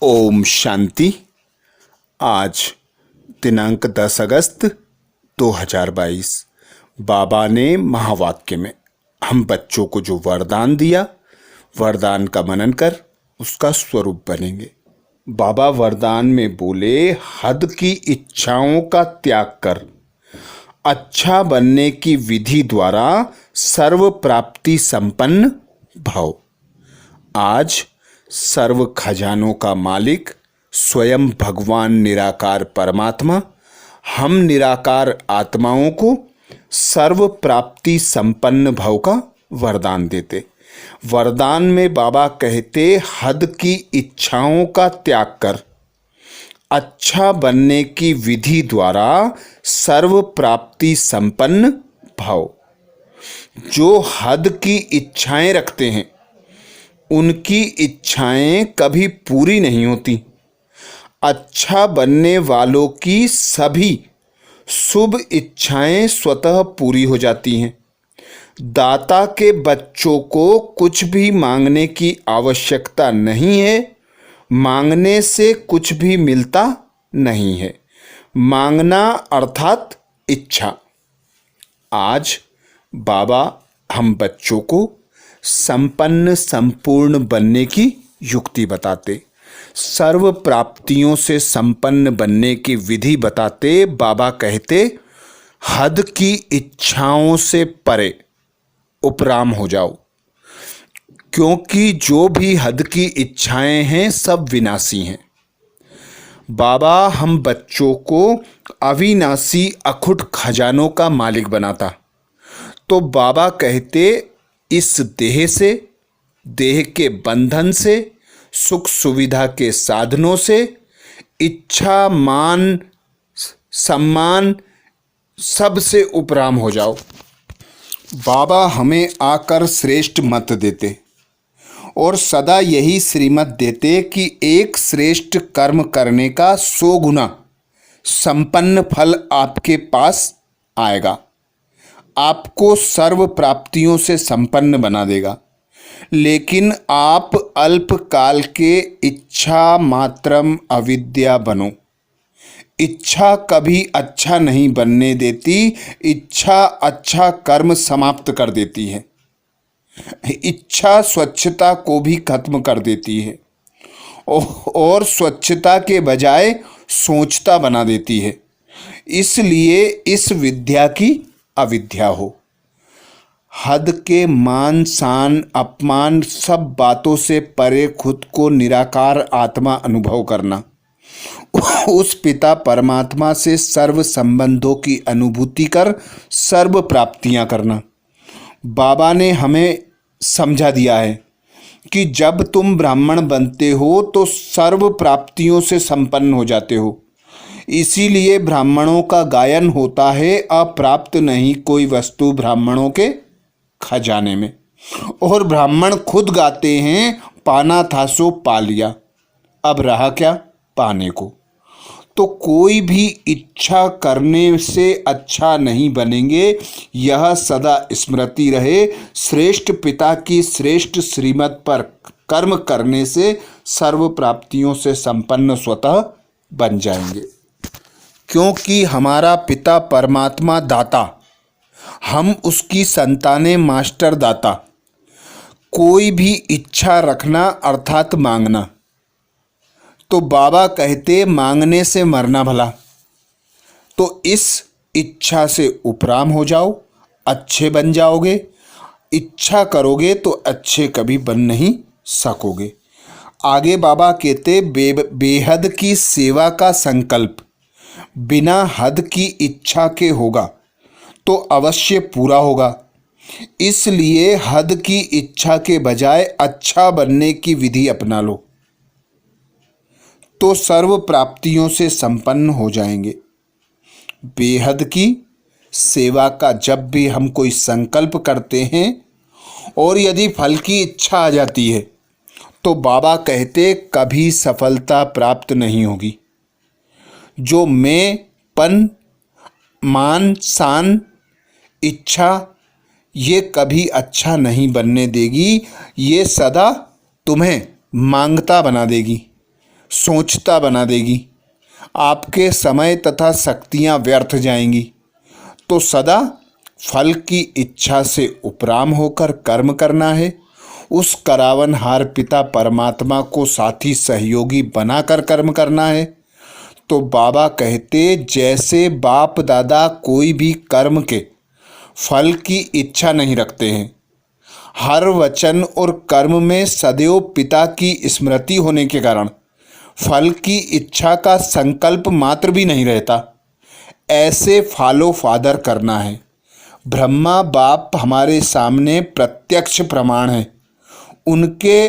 ओम शांति। आज दिनांक 10 अगस्त 2022 बाबा ने महावाक्य में हम बच्चों को जो वरदान दिया, वरदान का मनन कर उसका स्वरूप बनेंगे। बाबा वरदान में बोले, हद की इच्छाओं का त्याग कर अच्छा बनने की विधि द्वारा सर्व प्राप्ति संपन्न भव। आज सर्व खजानों का मालिक स्वयं भगवान निराकार परमात्मा हम निराकार आत्माओं को सर्व प्राप्ति संपन्न भव का वरदान देते। वरदान में बाबा कहते, हद की इच्छाओं का त्याग कर अच्छा बनने की विधि द्वारा सर्व प्राप्ति संपन्न भव। जो हद की इच्छाएं रखते हैं उनकी इच्छाएं कभी पूरी नहीं होती। अच्छा बनने वालों की सभी शुभ इच्छाएं स्वतः पूरी हो जाती हैं। दाता के बच्चों को कुछ भी मांगने की आवश्यकता नहीं है। मांगने से कुछ भी मिलता नहीं है। मांगना अर्थात इच्छा। आज बाबा हम बच्चों को संपन्न संपूर्ण बनने की युक्ति बताते, सर्व प्राप्तियों से संपन्न बनने की विधि बताते। बाबा कहते, हद की इच्छाओं से परे उपराम हो जाओ, क्योंकि जो भी हद की इच्छाएं हैं सब विनाशी हैं। बाबा हम बच्चों को अविनाशी अखुट खजानों का मालिक बनाता। तो बाबा कहते, इस देह से, देह के बंधन से, सुख सुविधा के साधनों से, इच्छा मान सम्मान सबसे उपराम हो जाओ। बाबा हमें आकर श्रेष्ठ मत देते और सदा यही श्रीमत देते कि एक श्रेष्ठ कर्म करने का 100 गुना संपन्न फल आपके पास आएगा, आपको सर्व प्राप्तियों से संपन्न बना देगा। लेकिन आप अल्पकाल के इच्छा मात्रम अविद्या बनो। इच्छा कभी अच्छा नहीं बनने देती। इच्छा अच्छा कर्म समाप्त कर देती है। इच्छा स्वच्छता को भी खत्म कर देती है और स्वच्छता के बजाय सोचता बना देती है। इसलिए इस विद्या की अविद्या हो। हद के मान शान अपमान सब बातों से परे खुद को निराकार आत्मा अनुभव करना, उस पिता परमात्मा से सर्व संबंधों की अनुभूति कर सर्व प्राप्तियां करना। बाबा ने हमें समझा दिया है कि जब तुम ब्राह्मण बनते हो तो सर्व प्राप्तियों से संपन्न हो जाते हो। इसीलिए ब्राह्मणों का गायन होता है, अप्राप्त नहीं कोई वस्तु ब्राह्मणों के खजाने में। और ब्राह्मण खुद गाते हैं, पाना था सो पा लिया, अब रहा क्या पाने को। तो कोई भी इच्छा करने से अच्छा नहीं बनेंगे, यह सदा स्मृति रहे। श्रेष्ठ पिता की श्रेष्ठ श्रीमत पर कर्म करने से सर्व प्राप्तियों से संपन्न स्वतः बन जाएंगे। क्योंकि हमारा पिता परमात्मा दाता, हम उसकी संतानें मास्टर दाता। कोई भी इच्छा रखना अर्थात मांगना। तो बाबा कहते, मांगने से मरना भला। तो इस इच्छा से उपराम हो जाओ, अच्छे बन जाओगे। इच्छा करोगे तो अच्छे कभी बन नहीं सकोगे। आगे बाबा कहते, बेहद की सेवा का संकल्प बिना हद की इच्छा के होगा तो अवश्य पूरा होगा। इसलिए हद की इच्छा के बजाय अच्छा बनने की विधि अपना लो तो सर्व प्राप्तियों से संपन्न हो जाएंगे। बेहद की सेवा का जब भी हम कोई संकल्प करते हैं और यदि फल की इच्छा आ जाती है तो बाबा कहते, कभी सफलता प्राप्त नहीं होगी। जो मैं पन मान शान इच्छा ये कभी अच्छा नहीं बनने देगी। ये सदा तुम्हें मांगता बना देगी। सोचता बना देगी। आपके समय तथा शक्तियां व्यर्थ जाएंगी। तो सदा फल की इच्छा से उपराम होकर कर्म करना है। उस करावनहार पिता परमात्मा को साथी सहयोगी बनाकर कर्म करना है। तो बाबा कहते, जैसे बाप दादा कोई भी कर्म के फल की इच्छा नहीं रखते हैं, हर वचन और कर्म में सदैव पिता की स्मृति होने के कारण फल की इच्छा का संकल्प मात्र भी नहीं रहता, ऐसे फॉलो फादर करना है। ब्रह्मा बाप हमारे सामने प्रत्यक्ष प्रमाण है। उनके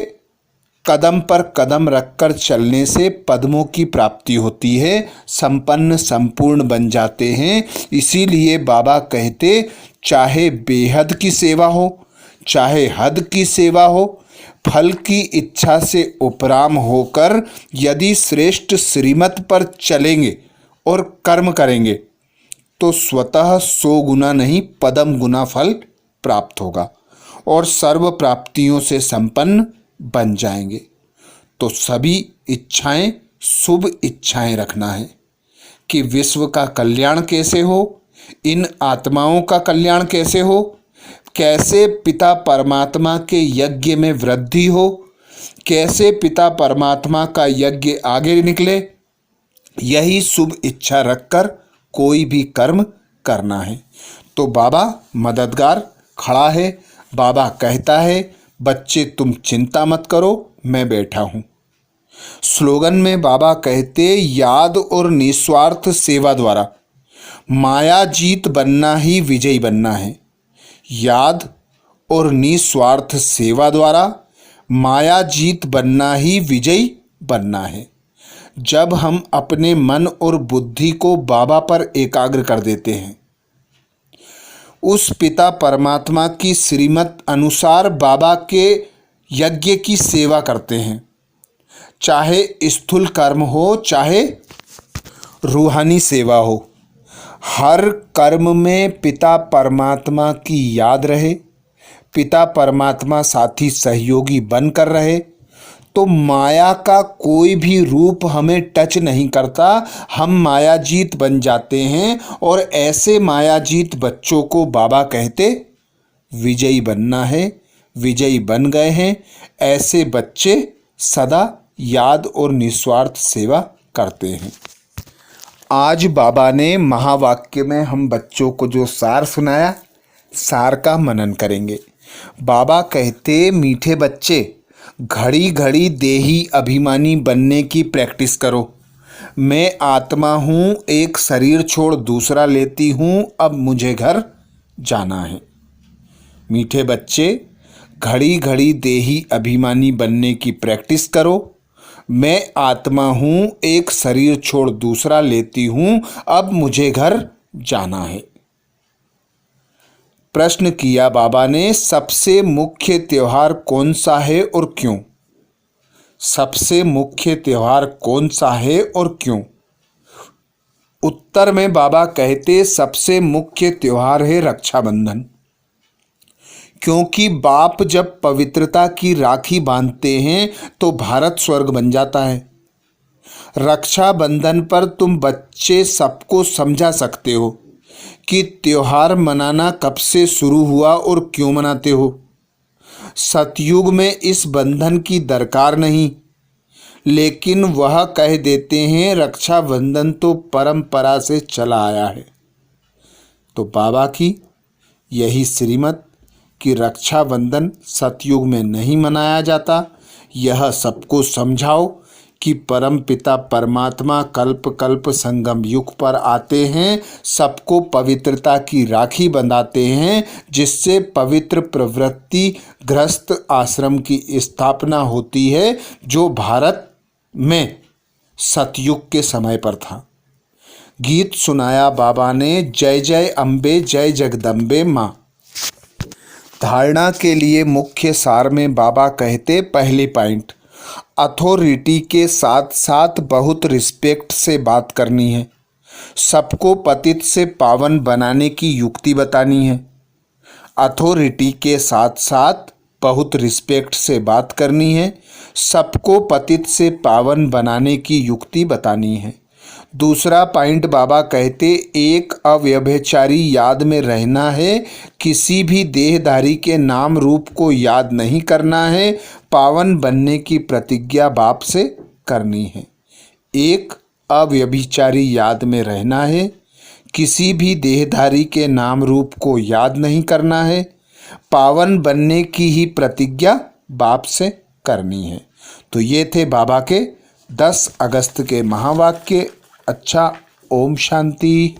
कदम पर कदम रखकर चलने से पद्मों की प्राप्ति होती है, संपन्न संपूर्ण बन जाते हैं। इसीलिए बाबा कहते, चाहे बेहद की सेवा हो, चाहे हद की सेवा हो, फल की इच्छा से उपराम होकर यदि श्रेष्ठ श्रीमत पर चलेंगे और कर्म करेंगे तो स्वतः 100 गुना नहीं पदम गुना फल प्राप्त होगा और सर्व प्राप्तियों से संपन्न बन जाएंगे। तो सभी इच्छाएं शुभ इच्छाएं रखना है कि विश्व का कल्याण कैसे हो, इन आत्माओं का कल्याण कैसे हो, कैसे पिता परमात्मा के यज्ञ में वृद्धि हो, कैसे पिता परमात्मा का यज्ञ आगे निकले, यही शुभ इच्छा रखकर कोई भी कर्म करना है। तो बाबा मददगार खड़ा है। बाबा कहता है, बच्चे तुम चिंता मत करो, मैं बैठा हूँ। स्लोगन में बाबा कहते, याद और निस्वार्थ सेवा द्वारा माया जीत बनना ही विजयी बनना है। याद और निस्वार्थ सेवा द्वारा माया जीत बनना ही विजयी बनना है। जब हम अपने मन और बुद्धि को बाबा पर एकाग्र कर देते हैं, उस पिता परमात्मा की श्रीमत अनुसार बाबा के यज्ञ की सेवा करते हैं, चाहे स्थूल कर्म हो चाहे रूहानी सेवा हो, हर कर्म में पिता परमात्मा की याद रहे, पिता परमात्मा साथी सहयोगी बनकर रहे, तो माया का कोई भी रूप हमें टच नहीं करता। हम मायाजीत बन जाते हैं और ऐसे मायाजीत बच्चों को बाबा कहते विजयी बनना है। विजयी बन गए हैं ऐसे बच्चे सदा याद और निस्वार्थ सेवा करते हैं। आज बाबा ने महावाक्य में हम बच्चों को जो सार सुनाया, सार का मनन करेंगे। बाबा कहते, मीठे बच्चे घड़ी घड़ी देही अभिमानी बनने की प्रैक्टिस करो। मैं आत्मा हूँ, एक शरीर छोड़ दूसरा लेती हूँ, अब मुझे घर जाना है। मीठे बच्चे घड़ी घड़ी देही अभिमानी बनने की प्रैक्टिस करो। मैं आत्मा हूँ, एक शरीर छोड़ दूसरा लेती हूँ, अब मुझे घर जाना है। प्रश्न किया बाबा ने, सबसे मुख्य त्योहार कौन सा है और क्यों? सबसे मुख्य त्योहार कौन सा है और क्यों? उत्तर में बाबा कहते, सबसे मुख्य त्योहार है रक्षाबंधन। क्योंकि बाप जब पवित्रता की राखी बांधते हैं तो भारत स्वर्ग बन जाता है। रक्षाबंधन पर तुम बच्चे सबको समझा सकते हो कि त्योहार मनाना कब से शुरू हुआ और क्यों मनाते हो। सतयुग में इस बंधन की दरकार नहीं, लेकिन वह कह देते हैं रक्षाबंधन तो परंपरा से चला आया है। तो बाबा की यही श्रीमत कि रक्षाबंधन सतयुग में नहीं मनाया जाता, यह सबको समझाओ कि परम पिता परमात्मा कल्प कल्प संगम युग पर आते हैं, सबको पवित्रता की राखी बंधाते हैं, जिससे पवित्र प्रवृत्ति गृहस्थ आश्रम की स्थापना होती है, जो भारत में सतयुग के समय पर था। गीत सुनाया बाबा ने, जय जय अम्बे जय जगदम्बे माँ। धारणा के लिए मुख्य सार में बाबा कहते, पहली पॉइंट, अथॉरिटी के साथ साथ बहुत रिस्पेक्ट से बात करनी है। सबको पतित से पावन बनाने की युक्ति बतानी है। अथॉरिटी के साथ साथ बहुत रिस्पेक्ट से बात करनी है। सबको पतित से पावन बनाने की युक्ति बतानी है। दूसरा पॉइंट बाबा कहते, एक अव्यभिचारी याद में रहना है, किसी भी देहधारी के नाम रूप को याद नहीं करना है, पावन बनने की प्रतिज्ञा बाप से करनी है। एक अव्यभिचारी याद में रहना है, किसी भी देहधारी के नाम रूप को याद नहीं करना है, पावन बनने की ही प्रतिज्ञा बाप से करनी है। तो ये थे बाबा के 10 अगस्त के महावाक्य। अच्छा, ओम शांति।